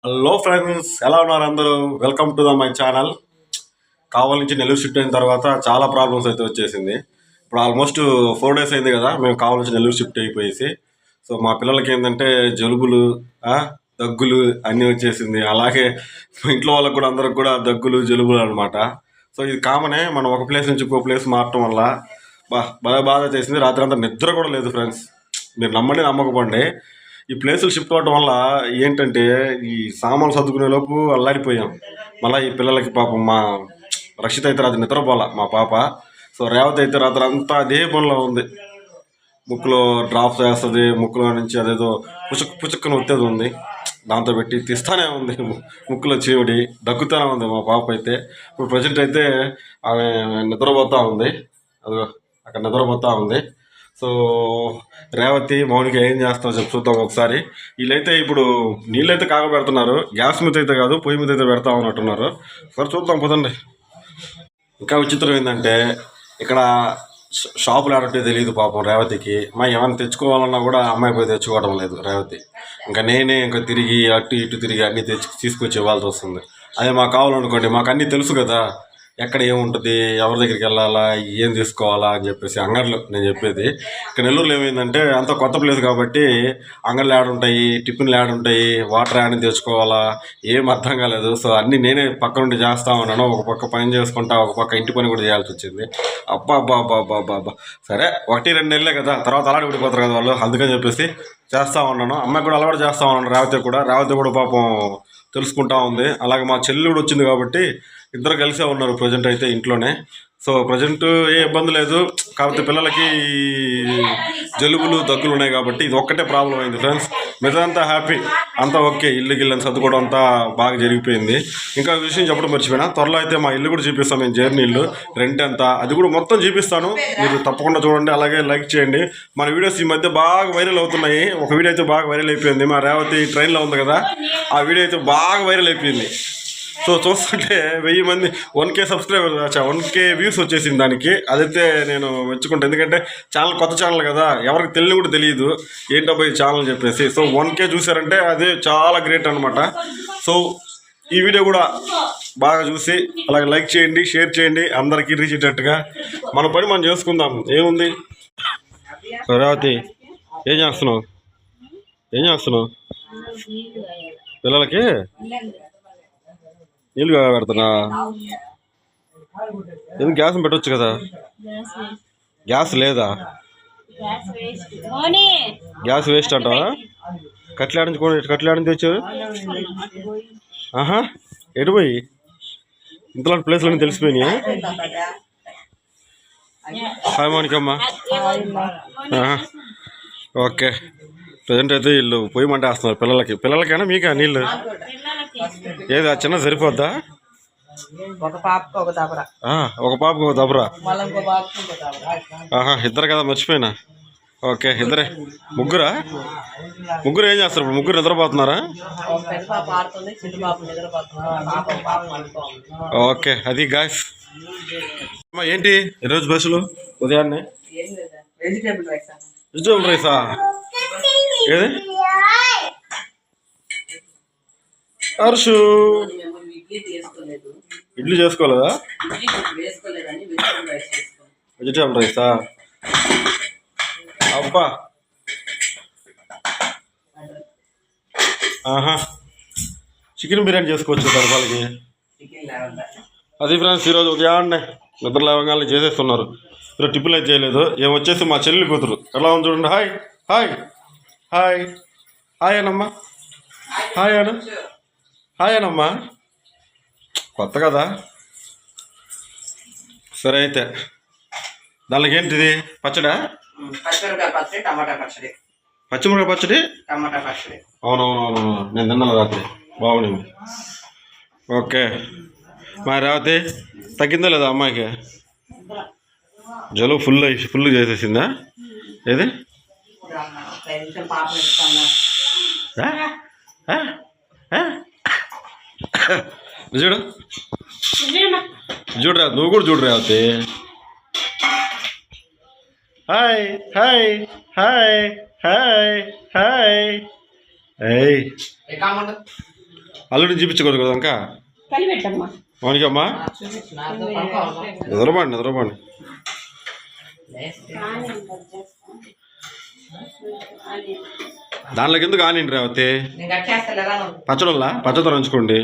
Hello friends, ఎలా ఉన్నారు అందరూ? Welcome to my channel. కావాలి నుంచి నెల్లూరు షిఫ్ట్ అయిన తర్వాత చాలా ప్రాబ్లమ్స్ అయితే వచ్చేసింది. ఇప్పుడు ఆల్మోస్ట్ 4 days అయింది కదా మేము కావాలి నుంచి నెల్లూరు షిఫ్ట్ అయిపోయేసి. సో మా పిల్లలకి ఏంటంటే జలుబులు, ఆ, దగ్గులు అన్నీ వచ్చేసింది. అలాగే మా ఇంట్లో వాళ్ళకి కూడా అందరికి కూడా దగ్గులు జలుబులు అనమాట. సో ఇది కామనే, మనం ఒక ప్లేస్ నుంచి ఇంకో ప్లేస్ మారటం వల్ల బాగా బాధ చేసింది. రాత్రి అంతా నిద్ర కూడా లేదు ఫ్రెండ్స్. మీరు నమ్మండి నమ్మకపోండి, ఈ ప్లేసులు షిఫ్ట్ అవ్వడం వల్ల ఏంటంటే ఈ సామాన్లు సర్దుకునే లోపు అల్లాడిపోయాం. మళ్ళీ ఈ పిల్లలకి పాపం మా రక్షిత అయితే రాత్రి నిద్రపోలా మా పాప. సో రేవతి అయితే రాత్రి అంతా అదే పనిలో ఉంది. ముక్కులో డ్రాప్స్ వేస్తుంది, ముక్కులో నుంచి అదేదో పుచుక్కుని వచ్చేది ఉంది. దాంతో పెట్టి తీస్తానే ఉంది ముక్కులో చీవిడి, దగ్గుతానే ఉంది మా పాప అయితే. ఇప్పుడు ప్రజెంట్ అయితే ఆమె నిద్రపోతూ ఉంది. అదిగో అక్కడ నిద్రపోతూ ఉంది. సో రేవతి మౌనిక ఏం చేస్తారో చూద్దాం ఒకసారి. వీళ్ళైతే ఇప్పుడు నీళ్ళైతే కాగబెడుతున్నారు, గ్యాస్ మీద అయితే కాదు పొయ్యి మీద అయితే పెడతా ఉన్నట్టున్నారు. సరే చూద్దాం పదండి. ఇంకా విచిత్రం ఏంటంటే ఇక్కడ షాపులు ఆడంటే తెలియదు పాపం రేవతికి. మా ఏమైనా తెచ్చుకోవాలన్నా కూడా అమ్మాయి పోయి తెచ్చుకోవడం లేదు రేవతి. నేనే ఇంకా తిరిగి అటు ఇటు తిరిగి అన్నీ తీసుకొచ్చి ఇవ్వాల్సి వస్తుంది. అదే మాకు కావాలనుకోండి, మాకు అన్నీ తెలుసు కదా, ఎక్కడ ఏముంటుంది, ఎవరి దగ్గరికి వెళ్ళాలా, ఏం తీసుకోవాలా అని చెప్పేసి. అంగడిలో నేను చెప్పేది, ఇక్కడ నెల్లూరులో ఏమైందంటే అంత కొత్త ప్లేస్ కాబట్టి అంగళ్ళు యాడ్ ఉంటాయి, టిఫిన్లు యాడ్ ఉంటాయి, వాటర్ యాడ్ తెచ్చుకోవాలా, ఏం అర్థం కాలేదు. సో అన్నీ నేనే పక్క నుండి చేస్తా ఉన్నాను. ఒక పక్క పని చేసుకుంటా, ఒక పక్క ఇంటి పని కూడా చేయాల్సి వచ్చింది. అబ్బా అబ్బా అబ్బా అబ్బా అబ్బా అబ్బా. సరే 1-2 నెలలే కదా, తర్వాత అలాంటి విడిపోతారు కదా వాళ్ళు, అందుకని చెప్పేసి చేస్తూ ఉన్నాను. అమ్మాయి కూడా అలవాటు చేస్తూ ఉన్నాను. రేవతి కూడా పాపం తెలుసుకుంటా ఉంది. అలాగే మా చెల్లి కూడా వచ్చింది కాబట్టి ఇద్దరు కలిసే ఉన్నారు ప్రజెంట్ అయితే ఇంట్లోనే. సో ప్రజెంట్ ఏ ఇబ్బంది లేదు, కాకపోతే పిల్లలకి జలుబులు దగ్గులు ఉన్నాయి కాబట్టి ఇది ఒక్కటే ప్రాబ్లం అయింది ఫ్రెండ్స్. మిగతాంతా హ్యాపీ, అంతా ఓకే. ఇల్లు గిల్లని సర్దుకోవడం అంతా బాగా జరిగిపోయింది. ఇంకా విషయం చెప్పడం మర్చిపోయినా, త్వరలో అయితే మా ఇల్లు కూడా చూపిస్తాను నేను, జర్నీ ఇల్లు రెంట్ ఎంత అది కూడా మొత్తం చూపిస్తాను. మీరు తప్పకుండా చూడండి, అలాగే లైక్ చేయండి. మన వీడియోస్ ఈ మధ్య బాగా వైరల్ అవుతున్నాయి. ఒక వీడియో అయితే బాగా వైరల్ అయిపోయింది, మా రేవతి ట్రైన్లో ఉంది కదా, ఆ వీడియో అయితే బాగా వైరల్ అయిపోయింది. సో చూస్తుంటే 1000 మంది 1K సబ్స్క్రైబర్ 1K వ్యూస్ వచ్చేసింది దానికి. అదైతే నేను మెచ్చుకుంటాను, ఎందుకంటే ఛానల్ కొత్త ఛానల్ కదా, ఎవరికి తెలియని కూడా తెలియదు ఏంటబ్బా ఈ ఛానల్ చెప్పేసి. సో 1K చూసారంటే అదే చాలా గ్రేట్ అనమాట. సో ఈ వీడియో కూడా బాగా చూసి అలాగే లైక్ చేయండి, షేర్ చేయండి, అందరికీ రీచ్ అయ్యేటట్టుగా. మన పని మనం చేసుకుందాం, ఏముంది. రేవతి ఏం చేస్తున్నావు? పిల్లలకి నీళ్ళు పెడుతున్నా. ఎందుకు గ్యాస్ పెట్టవచ్చు కదా? గ్యాస్ లేదా? గ్యాస్ వేస్ట్ అంటావా? కట్లాడించి తెచ్చారు. ఆహా, ఎటు పోయి ఇంతలో ప్లేస్లన్నీ తెలిసిపోయినాయి. హాయ్ మౌనికమ్మ. ఓకే, ప్రజెంట్ అయితే వీళ్ళు పొయ్యి మంట వేస్తున్నారు పిల్లలకైనా మీకా నీళ్ళు? ఏది ఆ చిన్న సరిపోద్దా? ఒక పాపకు ఒక దబరా. ఆహా, ఇద్దరు కదా, మర్చిపోయినా. ఓకే, ఇద్దరే. ముగ్గురు ఏం చేస్తారు ఇప్పుడు? ముగ్గురు నిద్రపోతున్నారా? ఓకే, అది గాయస్. ఏంటి ఈరోజు బస్సులు ఉదయాన్నే? వెజిటేబుల్ రైసా? ఏది హర్షు? ఇడ్లీ చేసుకోలేదా? వెజిటేబుల్ రైసా? అబ్బా, ఆహా, చికెన్ బిర్యానీ చేసుకోవచ్చు తరపాలకి. అది ఫ్రెండ్స్, ఈరోజు ఉదయాన్నే నిద్ర లేవగానే చేసేస్తున్నారు. ఈరోజు టిఫిన్ అయితే చేయలేదు. ఏమొచ్చేసి మా చెల్లి కూతురు ఎలా ఉంది చూడండి. హాయ్ హాయ్ హాయ్ హాయ్ అనమ్మా, హాయ్ అను, హాయ్ అనమ్మా. కొత్త కదా. సరే అయితే దానికి ఏంటిది? పచ్చడా? పచ్చిమిరపకాయ పచ్చడి. అవునవునవును, నేను తిన్నాను రాత్రి, బాగుంది. ఓకే, మా రేవతి తగ్గిందా లేదా అమ్మాయికి? జలుబు ఫుల్ చేసేసిందా? ఏది చూడు చూడరా, నువ్వు కూడా చూడు Revathi. Hi hi hi hi hi. అల్లుడిని చూపించకూడదు కదా ఇంకా కలిపెట్టమ్మా. మౌనికమ్మా నిద్రపోండి నిద్రపోండి. దాంట్లోకి ఎందుకు ఆనిండి రేవతి పచ్చడల్లా పచ్చడితో నంచుకోండి.